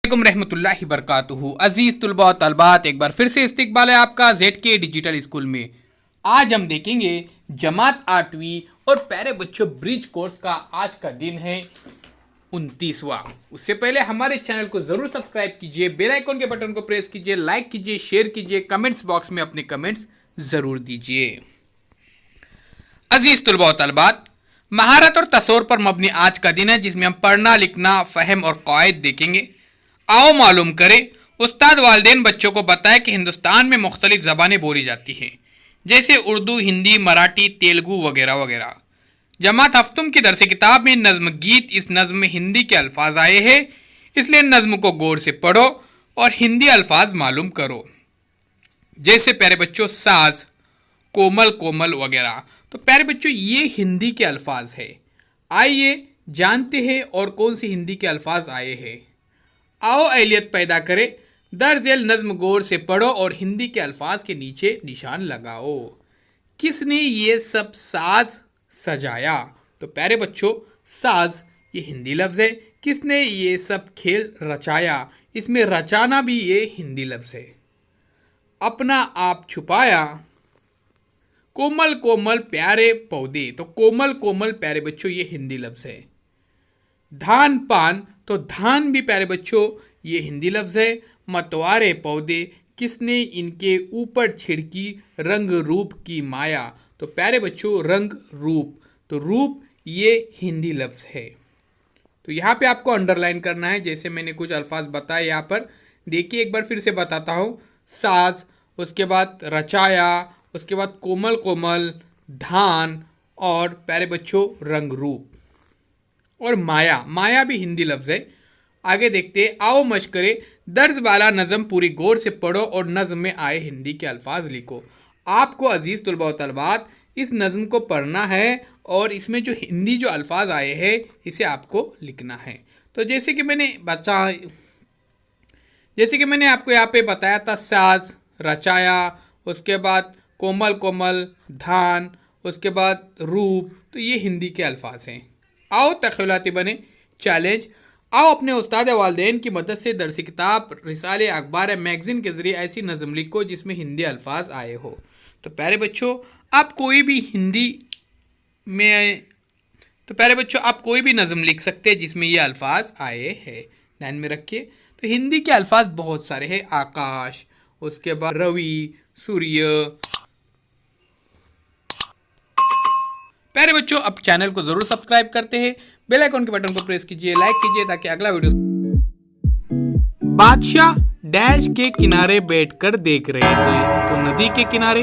वालेकुम रहमतुल्लाहि बरकातुहू। अजीज तुलबा और तलबात, एक बार फिर से इस्तकबाल है आपका ZK डिजिटल स्कूल में। आज हम देखेंगे जमात 8वीं और प्यारे बच्चों ब्रिज कोर्स का। आज का दिन है 29वां। उससे पहले हमारे चैनल को जरूर सब्सक्राइब कीजिए, बेल आइकन के बटन को प्रेस कीजिए, लाइक कीजिए, शेयर कीजिए, कमेंट्स बॉक्स में अपने कमेंट्स जरूर दीजिए। अजीज तुलबा और तलबात, महारत और तसौर पर मबनी आज का दिन है, जिसमें हम पढ़ना, लिखना, फहम और कवायद देखेंगे। आओ मालूम करें। उस्ताद वालिदैन बच्चों को बताए कि हिंदुस्तान में मुख्तलिफ ज़बानें बोली जाती हैं, जैसे उर्दू, हिंदी, मराठी, तेलुगु वगैरह वगैरह। जमात हफ्तुम की दरस किताब में नज़्म गीत, इस नज़्म में हिंदी के अल्फाज आए हैं, इसलिए नज़्म को गौर से पढ़ो और हिंदी अल्फाज मालूम करो। जैसे प्यारे बच्चों साज, कोमल कोमल वगैरह। तो प्यारे बच्चों ये हिंदी के अल्फाज है। आइए जानते हैं और कौन से हिंदी के अल्फाज आए हैं। आओ अहलियत पैदा करें, दर्ज नज़्म गौर से पढ़ो और हिंदी के अल्फाज के नीचे निशान लगाओ। किसने ये सब साज सजाया? तो प्यारे बच्चों साज ये हिंदी लफ्ज़ है। किसने ये सब खेल रचाया? इसमें रचाना भी ये हिंदी लफ्ज़ है। अपना आप छुपाया, कोमल कोमल प्यारे पौधे। तो कोमल कोमल प्यारे बच्चों ये हिंदी लफ्ज़ है। धान पान, तो धान भी प्यारे बच्चों ये हिंदी लफ्ज़ है। मतवारे पौधे, किसने इनके ऊपर छिड़की रंग रूप की माया? तो प्यारे बच्चों रंग रूप, तो रूप ये हिंदी लफ्ज़ है। तो यहाँ पे आपको अंडरलाइन करना है, जैसे मैंने कुछ अल्फाज बताए यहाँ पर। देखिए एक बार फिर से बताता हूँ। साज, उसके बाद रचाया, उसके बाद कोमल कोमल, धान और प्यारे बच्चों रंग रूप और माया। माया भी हिंदी लफ्ज़ है। आगे देखते हैं। आओ मशकरे, दर्ज वाला नज़म पूरी गौर से पढ़ो और नज़म में आए हिंदी के अल्फाज लिखो। आपको अजीज़ तुलबा व तलबात इस नज़म को पढ़ना है और इसमें जो हिंदी जो अल्फाज आए हैं इसे आपको लिखना है। तो जैसे कि मैंने आपको यहाँ पे बताया था, साज, रचाया, उसके बाद कोमल कोमल, धान, उसके बाद रूप, तो ये हिंदी के अल्फाज हैं। आओ तख़यलाती बने। चैलेंज, आओ अपने उस्ताद वालिदैन की मदद से दरस किताब, रिसाले, अखबार, मैगज़ीन के ज़रिए ऐसी नज़म लिखो जिसमें हिंदी अल्फाज आए हो। तो प्यारे बच्चों आप कोई भी नज़म लिख सकते हैं जिसमें ये अल्फाज आए हैं। ध्यान में रखिए। तो हिंदी के अल्फाज बहुत सारे हैं। आकाश, उसके बाद रवि, सूर्य। प्यारे बच्चों अब चैनल को जरूर सब्सक्राइब करते हैं, बेल आइकन के बटन को प्रेस कीजिए, लाइक कीजिए ताकि अगला वीडियो। बादशाह डैश के किनारे बैठकर देख रहे थे। तो नदी के किनारे।